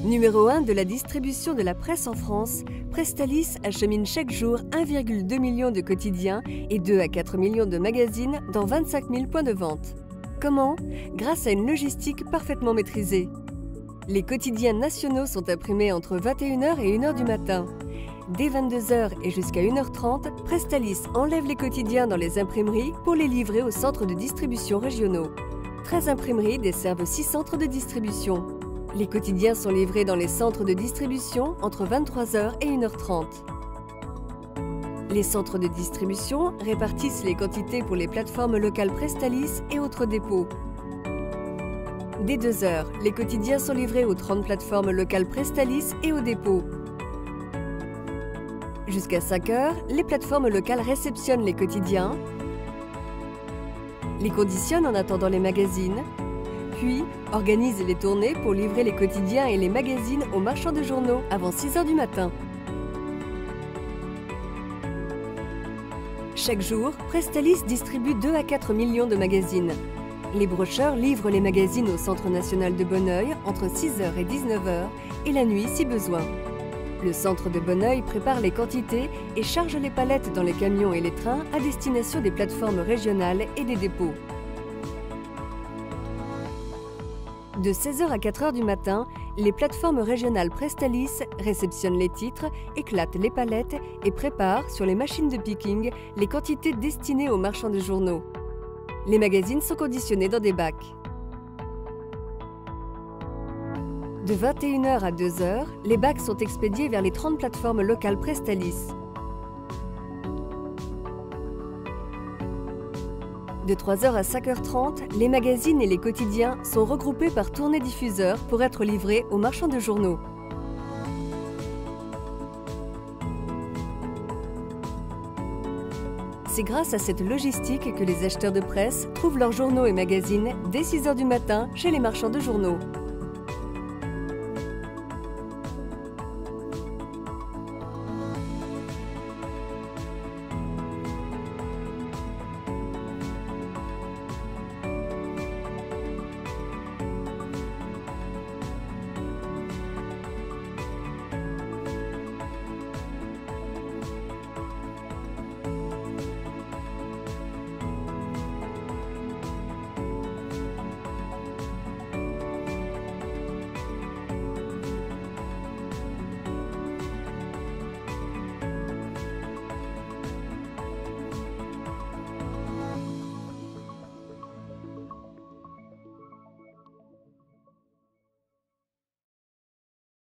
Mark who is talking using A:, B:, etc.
A: Numéro 1 de la distribution de la presse en France, Presstalis achemine chaque jour 1,2 million de quotidiens et 2 à 4 millions de magazines dans 25 000 points de vente. Comment? Grâce à une logistique parfaitement maîtrisée. Les quotidiens nationaux sont imprimés entre 21h et 1h du matin. Dès 22h et jusqu'à 1h30, Presstalis enlève les quotidiens dans les imprimeries pour les livrer aux centres de distribution régionaux. 13 imprimeries desservent 6 centres de distribution. Les quotidiens sont livrés dans les centres de distribution entre 23h et 1h30. Les centres de distribution répartissent les quantités pour les plateformes locales Presstalis et autres dépôts. Dès 2h, les quotidiens sont livrés aux 30 plateformes locales Presstalis et aux dépôts. Jusqu'à 5h, les plateformes locales réceptionnent les quotidiens, les conditionnent en attendant les magazines, puis organisent les tournées pour livrer les quotidiens et les magazines aux marchands de journaux avant 6h du matin. Chaque jour, Presstalis distribue 2 à 4 millions de magazines. Les brocheurs livrent les magazines au Centre national de Bonneuil entre 6h et 19h et la nuit si besoin. Le centre de Bonneuil prépare les quantités et charge les palettes dans les camions et les trains à destination des plateformes régionales et des dépôts. De 16h à 4h du matin, les plateformes régionales Presstalis réceptionnent les titres, éclatent les palettes et préparent, sur les machines de picking, les quantités destinées aux marchands de journaux. Les magazines sont conditionnés dans des bacs. De 21h à 2h, les bacs sont expédiés vers les 30 plateformes locales Presstalis. De 3h à 5h30, les magazines et les quotidiens sont regroupés par tournée-diffuseur pour être livrés aux marchands de journaux. C'est grâce à cette logistique que les acheteurs de presse trouvent leurs journaux et magazines dès 6h du matin chez les marchands de journaux.